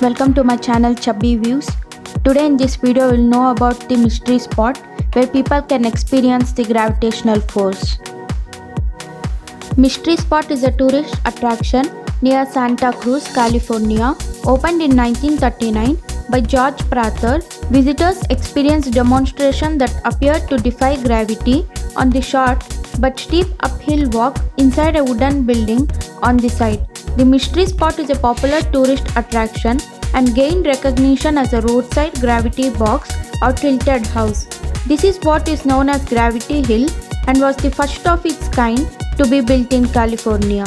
Welcome to my channel Chubby Views. Today in this video we'll know about the mystery spot where people can experience the gravitational force. Mystery Spot is a tourist attraction near Santa Cruz, California. Opened in 1939 by George Prather, visitors experience demonstration that appeared to defy gravity on the short but steep uphill walk inside a wooden building on the site. The Mystery Spot is a popular tourist attraction and gained recognition as a roadside gravity box or tilted house. This is what is known as Gravity Hill and was the first of its kind to be built in California.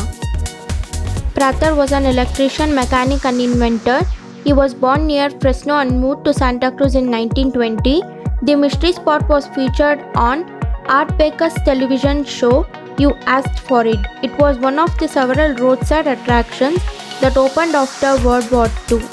Prather was an electrician, mechanic and inventor. He was born near Fresno and moved to Santa Cruz in 1920. The Mystery Spot was featured on Art Baker's television show You Asked For It. It was one of the several roadside attractions that opened after World War II.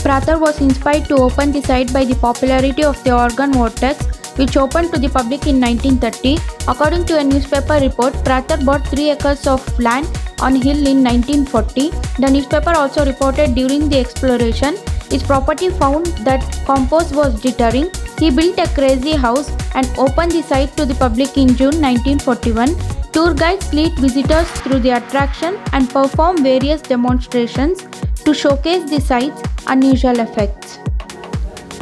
Prather was inspired to open the site by the popularity of the Oregon Vortex, which opened to the public in 1930. According to a newspaper report, Prather bought 3 acres of land on hill in 1940. The newspaper also reported during the exploration, his property found that compost was deterring. He built a crazy house and opened the site to the public in June 1941. Tour guides lead visitors through the attraction and perform various demonstrations to showcase the site's unusual effects.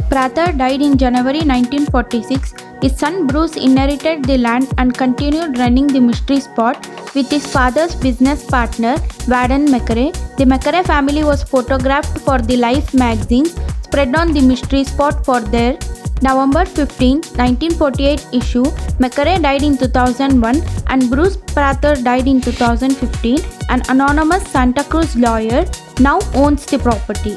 Prather died in January 1946. His son Bruce inherited the land and continued running the Mystery Spot with his father's business partner, Vaden McRae. The McRae family was photographed for the Life magazines spread on the Mystery Spot for their November 15, 1948 issue. McRae died in 2001 and Bruce Prather died in 2015. An anonymous Santa Cruz lawyer now owns the property.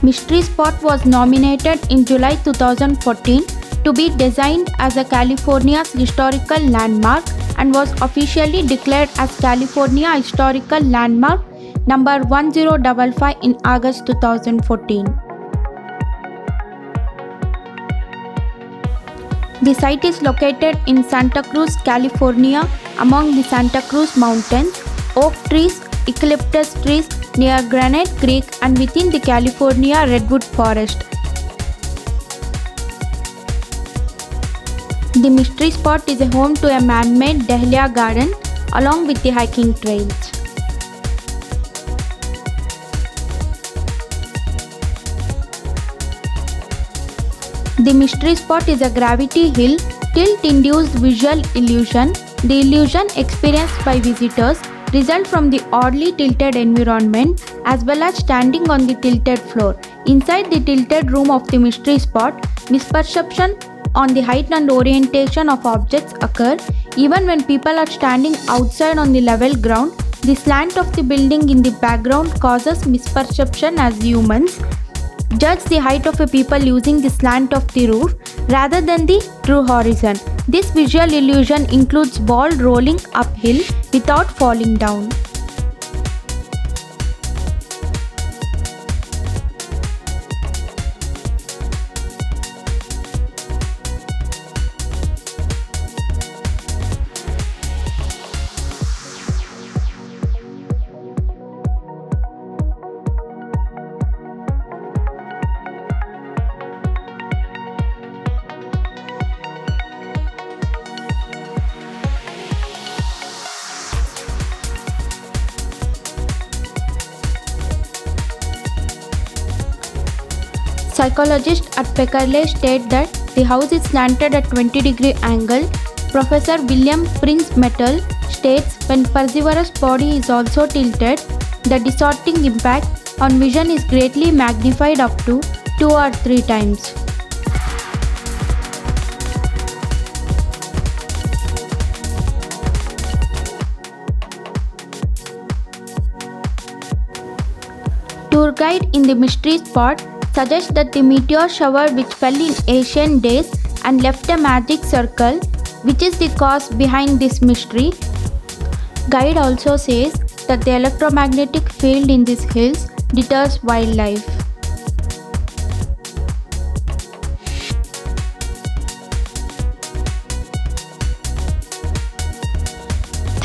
Mystery Spot was nominated in July 2014 to be designed as a California's historical landmark and was officially declared as California Historical Landmark number 1055 in August 2014. The site is located in Santa Cruz, California, among the Santa Cruz Mountains, oak trees, eucalyptus trees near Granite Creek and within the California Redwood Forest. The Mystery Spot is a home to a man-made Dahlia garden along with the hiking trails. The Mystery Spot is a gravity hill tilt-induced visual illusion. The illusion experienced by visitors result from the oddly tilted environment as well as standing on the tilted floor. Inside the tilted room of the Mystery Spot, misperception on the height and orientation of objects occur. Even when people are standing outside on the level ground, the slant of the building in the background causes misperception as humans judge the height of a people using the slant of the roof rather than the true horizon. This visual illusion includes ball rolling uphill without falling down. Psychologists at Peckerley state that the house is slanted at 20-degree angle. Professor William Prince Metal states when Perseverance body is also tilted, the distorting impact on vision is greatly magnified up to 2 or 3 times. Tour guide in the Mystery Spot suggests that the meteor shower which fell in ancient days and left a magic circle, which is the cause behind this mystery. Guide also says that the electromagnetic field in these hills deters wildlife.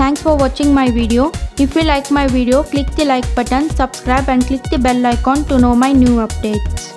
Thanks for watching my video. If you like my video, click the like button, subscribe and click the bell icon to know my new updates.